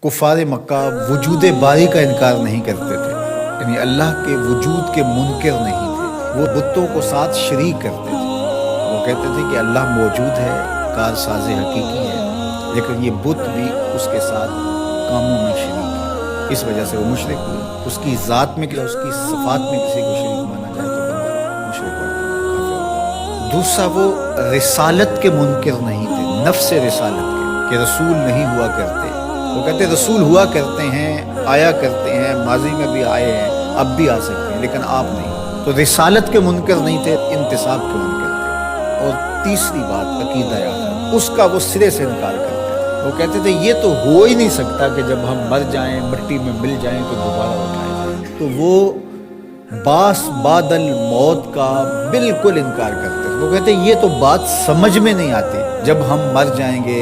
کفار مکہ وجود باری کا انکار نہیں کرتے تھے، یعنی اللہ کے وجود کے منکر نہیں تھے، وہ بتوں کو ساتھ شریک کرتے تھے۔ وہ کہتے تھے کہ اللہ موجود ہے، کار ساز حقیقی ہے، لیکن یہ بت بھی اس کے ساتھ کاموں میں شریک ہے۔ اس وجہ سے وہ مشرک ہوئے۔ اس کی ذات میں اس کی صفات میں کسی کو شریک مانا جائے تو بندہ مشرک اور کافر ہوگا۔ دوسرا، وہ رسالت کے منکر نہیں تھے، نفس رسالت کے، کہ رسول نہیں ہوا کرتے۔ وہ کہتے رسول ہوا کرتے ہیں، آیا کرتے ہیں، ماضی میں بھی آئے ہیں، اب بھی آ سکتے ہیں، لیکن آپ نہیں۔ تو رسالت کے منکر نہیں تھے، انتساب کے منکر تھے۔ اور تیسری بات عقیدہ آخرت، اس کا وہ سرے سے انکار کرتے تھے۔ وہ کہتے تھے یہ تو ہو ہی نہیں سکتا کہ جب ہم مر جائیں، مٹی میں مل جائیں تو دوبارہ اٹھائے جائیں۔ تو وہ باس بعد الموت کا بالکل انکار کرتے تھے۔ وہ کہتے یہ تو بات سمجھ میں نہیں آتی، جب ہم مر جائیں گے،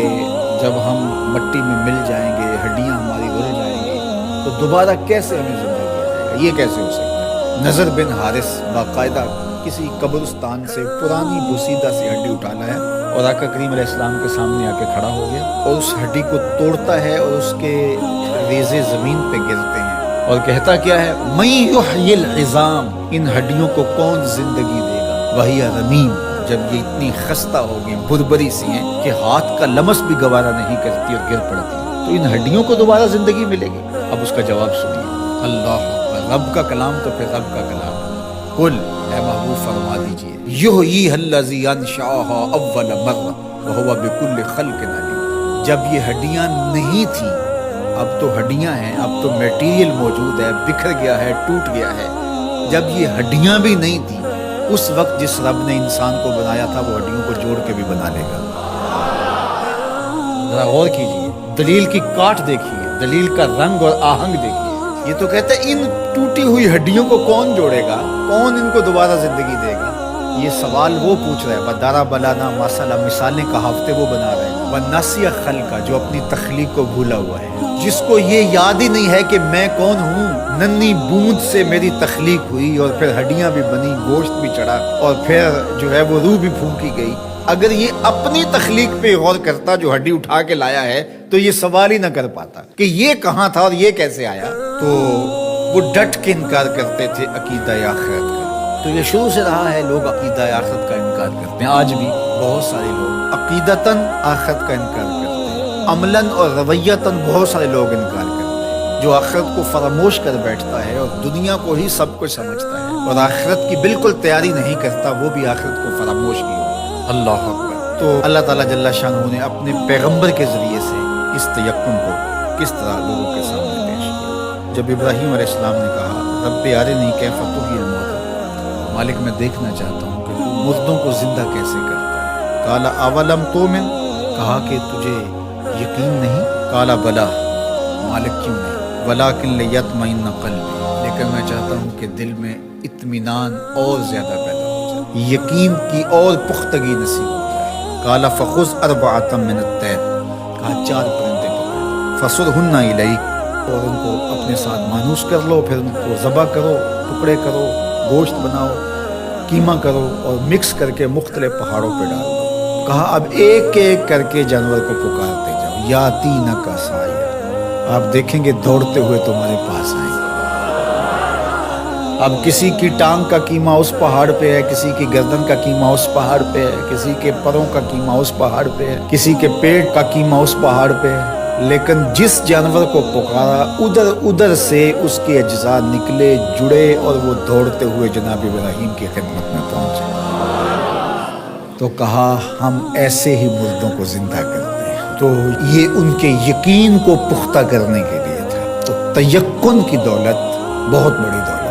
جب ہم مٹی میں مل جائیں گے، ہڈیاں ہماری گل جائیں گی، تو دوبارہ کیسے ہمیں زندہ کیا جائے گا؟ یہ کیسے ہو سکتا ہے؟ نظر بن حارث باقاعدہ کسی قبرستان سے پرانی بوسیدہ سی ہڈی اٹھا لایا اور آقا کریم علیہ السلام کے سامنے آ کے کھڑا ہو گیا، اور اس ہڈی کو توڑتا ہے اور اس کے ریزے زمین پہ گرتے ہیں، اور کہتا کیا ہے؟ من یحیی العظام، ان ہڈیوں کو کون زندگی دے گا؟ وہی رمیم، جب یہ اتنی خستہ ہو گئی، بربری سی ہیں کہ ہاتھ کا لمس بھی گوارا نہیں کرتی اور گر پڑتی، تو ان ہڈیوں کو دوبارہ زندگی ملے گی؟ اب اس کا جواب سنیے۔ اللہ اکبر، رب کا کلام تو پھر رب کا کلام۔ قل، اے محبوب فرما دیجئے، یحییھا الذی انشأھا اول مرہ وہو بکل خلق علیم۔ جب یہ ہڈیاں نہیں تھیں، اب تو ہڈیاں ہیں، اب تو میٹیریل موجود ہے، بکھر گیا ہے، ٹوٹ گیا ہے۔ جب یہ ہڈیاں بھی نہیں تھیں، اس وقت جس رب نے انسان کو بنایا تھا وہ ہڈیوں کو جوڑ کے بھی بنا لے گا۔ ذرا غور کیجئے، دلیل کی کاٹ دیکھیے، دلیل کا رنگ اور آہنگ دیکھیے۔ یہ تو کہتا ہے ان ٹوٹی ہوئی ہڈیوں کو کون جوڑے گا؟ کون ان کو دوبارہ زندگی دے گا؟ یہ سوال وہ پوچھ رہا ہے۔ بدارا بلانا مسئلہ، مثالیں کہاوتیں وہ بنا رہے ہیں۔ وناسیہ خلقہ، جو اپنی تخلیق کو بھولا ہوا ہے، جس کو یہ یاد ہی نہیں ہے کہ میں کون ہوں۔ ننھی بوند سے میری تخلیق ہوئی، اور پھر ہڈیاں بھی بنی، گوشت بھی چڑھا، اور پھر جو ہے وہ روح بھی پھونکی گئی۔ اگر یہ اپنی تخلیق پہ غور کرتا جو ہڈی اٹھا کے لایا ہے، تو یہ سوال ہی نہ کر پاتا کہ یہ کہاں تھا اور یہ کیسے آیا۔ تو وہ ڈٹ کے انکار کرتے تھے عقیدہ آخرت کا۔ تو یہ شروع سے رہا ہے، لوگ عقیدہ آخرت کا انکار کرتے ہیں۔ آج بھی بہت سارے لوگ عقیدتاً آخرت کا انکار کرتے ہیں، عملاً اور رویتاً بہت سارے لوگ انکار کرتے ہیں۔ جو آخرت کو فراموش کر بیٹھتا ہے اور دنیا کو ہی سب کچھ سمجھتا ہے اور آخرت کی بالکل تیاری نہیں کرتا، وہ بھی آخرت کو فراموش کی ہوگی۔ اللہ اکبر۔ تو اللہ تعالیٰ جل شانہ نے اپنے پیغمبر کے ذریعے سے اس تیقن کو کس طرح لوگوں کے سامنے پیش کیا۔ جب ابراہیم علیہ السلام نے کہا رب ارنی کیف تحیی الموتیٰ، مالک میں دیکھنا چاہتا ہوں کہ تو مردوں کو زندہ کیسے کرتا ہے۔ قال اولم تؤمن، کہا کہ تجھے یقین نہیں؟ قال بلی، مالک کیوں نہیں؟ ولکن لیطمئن قلبی، لیکن میں چاہتا ہوں کہ دل میں اطمینان اور زیادہ پیدا ہو جائے، یقین کی اور پختگی نصیب ہو جائے۔ قال فخذ اربعۃ من الطیر، کہا 4 پرندے پکڑو، فصرہن الیک، اور ان کو اپنے ساتھ مانوس کر لو، پھر ان کو ذبح کرو، ٹکڑے کرو، گوشت بناؤ، قیمہ کرو، اور مکس کر کے مختلف پہاڑوں پہ ڈال دو۔ کہا اب ایک ایک کر کے جانور کو پکارتے جاؤ، یاتینک سعیا، آپ دیکھیں گے دوڑتے ہوئے تمہارے پاس آئیں گے۔ اب کسی کی ٹانگ کا قیمہ اس پہاڑ پہ ہے، کسی کی گردن کا قیمہ اس پہاڑ پہ ہے، کسی کے پروں کا قیمہ اس پہاڑ پہ ہے، کسی کے پیٹ کا قیمہ اس پہاڑ پہ ہے، لیکن جس جانور کو پکارا ادھر سے اس کے اجزاء نکلے، جڑے، اور وہ دوڑتے ہوئے جناب ابراہیم کی خدمت میں پہنچے۔ تو کہا ہم ایسے ہی مردوں کو زندہ کرتے ہیں۔ تو یہ ان کے یقین کو پختہ کرنے کے لیے تھا۔ تو تیقن کی دولت بہت بڑی دولت۔